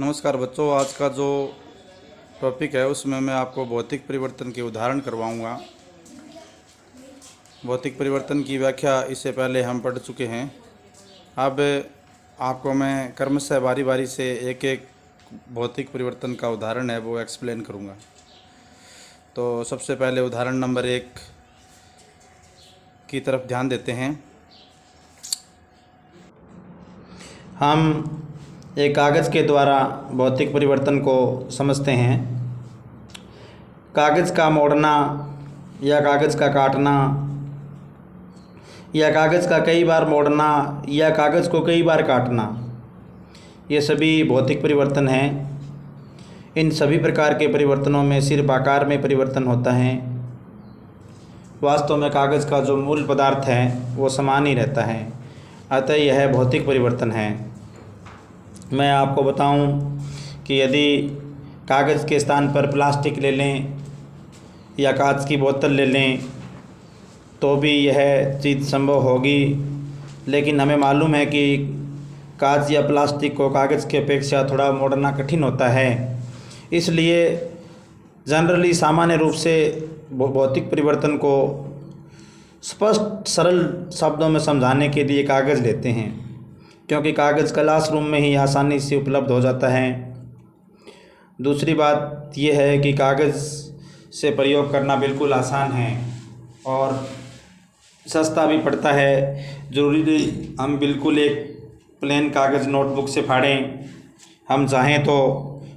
नमस्कार बच्चों, आज का जो टॉपिक है उसमें मैं आपको भौतिक परिवर्तन के उदाहरण करवाऊंगा। भौतिक परिवर्तन की व्याख्या इससे पहले हम पढ़ चुके हैं। अब आपको मैं क्रमशः बारी बारी से एक एक भौतिक परिवर्तन का उदाहरण है वो एक्सप्लेन करूंगा। तो सबसे पहले उदाहरण नंबर 1 की तरफ ध्यान देते हैं। हम एक कागज़ के द्वारा भौतिक परिवर्तन को समझते हैं। कागज़ का मोड़ना या कागज़ का काटना या कागज़ का कई बार मोड़ना या कागज़ को कई बार काटना, ये सभी भौतिक परिवर्तन हैं। इन सभी प्रकार के परिवर्तनों में सिर्फ आकार में परिवर्तन होता है। वास्तव में कागज़ का जो मूल पदार्थ है वो समान ही रहता है, अतः यह भौतिक परिवर्तन है। मैं आपको बताऊं कि यदि कागज़ के स्थान पर प्लास्टिक ले लें या कांच की बोतल ले लें तो भी यह चीज़ संभव होगी, लेकिन हमें मालूम है कि कांच या प्लास्टिक को कागज़ की अपेक्षा थोड़ा मोड़ना कठिन होता है। इसलिए जनरली सामान्य रूप से भौतिक परिवर्तन को स्पष्ट सरल शब्दों में समझाने के लिए कागज़ लेते हैं, क्योंकि कागज़ क्लासरूम में ही आसानी से उपलब्ध हो जाता है। दूसरी बात यह है कि कागज़ से प्रयोग करना बिल्कुल आसान है और सस्ता भी पड़ता है। ज़रूरी नहीं हम बिल्कुल एक प्लेन कागज़ नोटबुक से फाड़ें। हम चाहें तो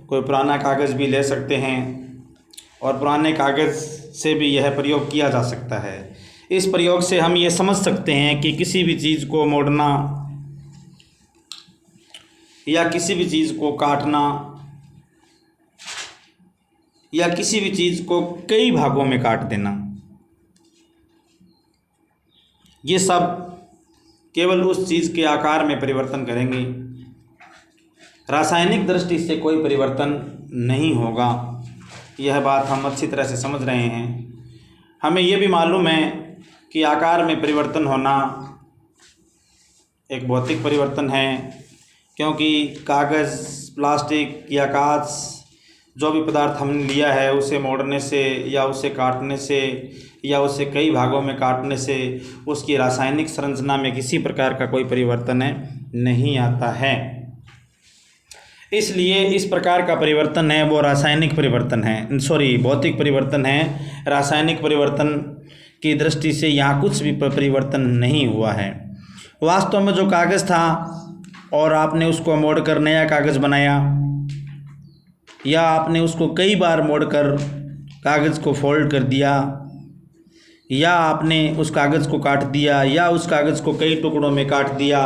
कोई पुराना कागज़ भी ले सकते हैं और पुराने कागज़ से भी यह प्रयोग किया जा सकता है। इस प्रयोग से हम ये समझ सकते हैं कि किसी भी चीज़ को मोड़ना या किसी भी चीज़ को काटना या किसी भी चीज़ को कई भागों में काट देना, ये सब केवल उस चीज़ के आकार में परिवर्तन करेंगे। रासायनिक दृष्टि से कोई परिवर्तन नहीं होगा। यह बात हम अच्छी तरह से समझ रहे हैं। हमें यह भी मालूम है कि आकार में परिवर्तन होना एक भौतिक परिवर्तन है, क्योंकि कागज़, प्लास्टिक या कांच जो भी पदार्थ हमने लिया है उसे मोड़ने से या उसे काटने से या उसे कई भागों में काटने से उसकी रासायनिक संरचना में किसी प्रकार का कोई परिवर्तन नहीं आता है। इसलिए इस प्रकार का परिवर्तन है वो रासायनिक परिवर्तन है, भौतिक परिवर्तन है। रासायनिक परिवर्तन की दृष्टि से यहाँ कुछ भी परिवर्तन नहीं हुआ है। वास्तव में जो कागज़ था और आपने उसको मोड़कर नया कागज़ बनाया या आपने उसको कई बार मोड़कर कागज़ को फोल्ड कर दिया या आपने उस कागज़ को काट दिया या उस कागज़ को कई टुकड़ों में काट दिया,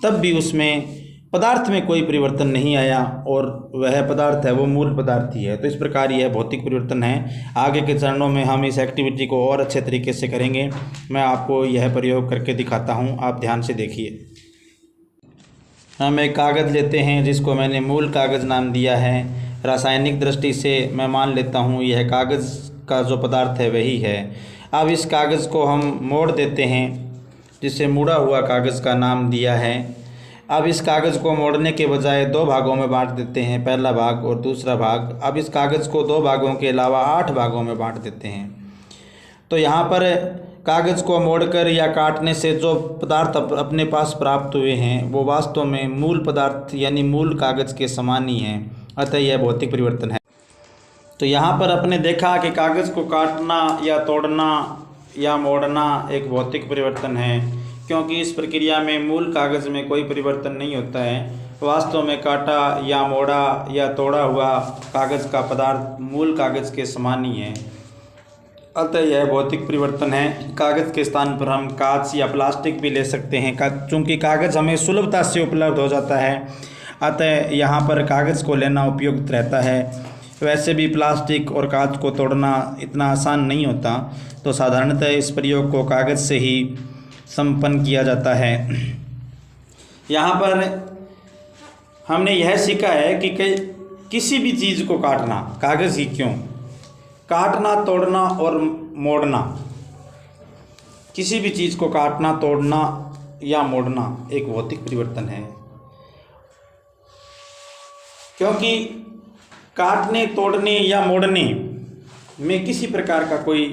तब भी उसमें पदार्थ में कोई परिवर्तन नहीं आया और वह पदार्थ है वो मूल पदार्थ ही है। तो इस प्रकार यह भौतिक परिवर्तन है। आगे के चरणों में हम इस एक्टिविटी को और अच्छे तरीके से करेंगे। मैं आपको यह प्रयोग करके दिखाता हूँ, आप ध्यान से देखिए। हम एक कागज़ लेते हैं जिसको मैंने मूल कागज़ नाम दिया है। रासायनिक दृष्टि से मैं मान लेता हूँ यह कागज़ का जो पदार्थ है वही है। अब इस कागज़ को हम मोड़ देते हैं, जिसे मुड़ा हुआ कागज़ का नाम दिया है। अब इस कागज़ को मोड़ने के बजाय 2 भागों में बांट देते हैं, पहला भाग और दूसरा भाग। अब इस कागज़ को 2 भागों के अलावा 8 भागों में बांट देते हैं। तो यहाँ पर कागज़ को मोड़कर या काटने से जो पदार्थ अपने पास प्राप्त हुए हैं वो वास्तव में मूल पदार्थ यानी मूल कागज़ के समान ही हैं, अतः यह भौतिक परिवर्तन है। तो यहाँ पर आपने देखा कि कागज़ को काटना या तोड़ना या मोड़ना एक भौतिक परिवर्तन है, क्योंकि इस प्रक्रिया में मूल कागज़ में कोई परिवर्तन नहीं होता है। वास्तव में काटा या मोड़ा या तोड़ा हुआ कागज़ का पदार्थ मूल कागज़ के समान ही है, अतः यह भौतिक परिवर्तन है। कागज़ के स्थान पर हम कांच या प्लास्टिक भी ले सकते हैं, चूँकि कागज़ हमें सुलभता से उपलब्ध हो जाता है, अतः यहाँ पर कागज़ को लेना उपयुक्त रहता है। वैसे भी प्लास्टिक और कांच को तोड़ना इतना आसान नहीं होता, तो साधारणतः इस प्रयोग को कागज़ से ही संपन्न किया जाता है। यहाँ पर हमने यह सीखा है कि किसी भी चीज़ को काटना, कागज़ ही क्यों, काटना, तोड़ना और मोड़ना, किसी भी चीज़ को काटना, तोड़ना या मोड़ना एक भौतिक परिवर्तन है। क्योंकि काटने, तोड़ने या मोड़ने में किसी प्रकार का कोई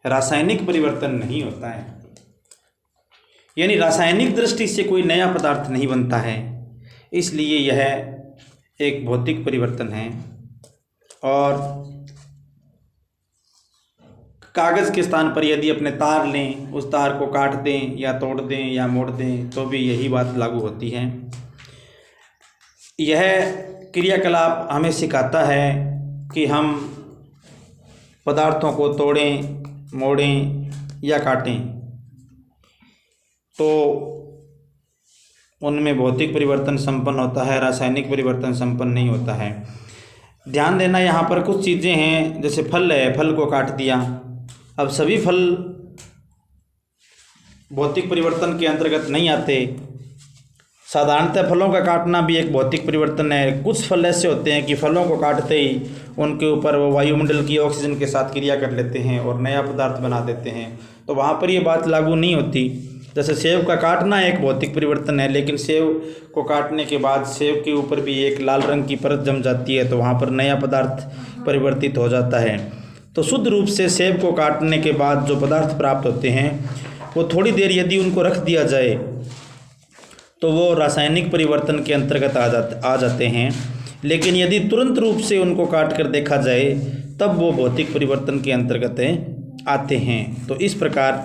रासायनिक परिवर्तन नहीं होता है, यानी रासायनिक दृष्टि से कोई नया पदार्थ नहीं बनता है, इसलिए यह एक भौतिक परिवर्तन है। और कागज़ के स्थान पर यदि अपने तार लें, उस तार को काट दें या तोड़ दें या मोड़ दें तो भी यही बात लागू होती है। यह क्रियाकलाप हमें सिखाता है कि हम पदार्थों को तोड़ें, मोड़ें या काटें तो उनमें भौतिक परिवर्तन संपन्न होता है, रासायनिक परिवर्तन संपन्न नहीं होता है। ध्यान देना, यहाँ पर कुछ चीज़ें हैं, जैसे फल है, फल को काट दिया। अब सभी फल भौतिक परिवर्तन के अंतर्गत नहीं आते। साधारणतः फलों का काटना भी एक भौतिक परिवर्तन है। कुछ फल ऐसे होते हैं कि फलों को काटते ही उनके ऊपर वो वायुमंडल की ऑक्सीजन के साथ क्रिया कर लेते हैं और नया पदार्थ बना देते हैं, तो वहाँ पर ये बात लागू नहीं होती। जैसे सेब का काटना एक भौतिक परिवर्तन है, लेकिन सेब को काटने के बाद सेब के ऊपर भी एक लाल रंग की परत जम जाती है, तो वहाँ पर नया पदार्थ परिवर्तित हो जाता है। तो शुद्ध रूप से सेब को काटने के बाद जो पदार्थ प्राप्त होते हैं वो थोड़ी देर यदि उनको रख दिया जाए तो वो रासायनिक परिवर्तन के अंतर्गत आ जाते हैं, लेकिन यदि तुरंत रूप से उनको काट कर देखा जाए तब वो भौतिक परिवर्तन के अंतर्गत आते हैं। तो इस प्रकार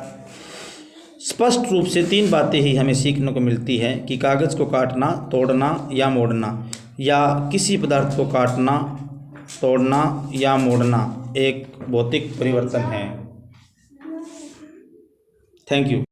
स्पष्ट रूप से 3 बातें ही हमें सीखने को मिलती है कि कागज़ को काटना, तोड़ना या मोड़ना, या किसी पदार्थ को काटना, तोड़ना या मोड़ना एक भौतिक परिवर्तन है। Thank you.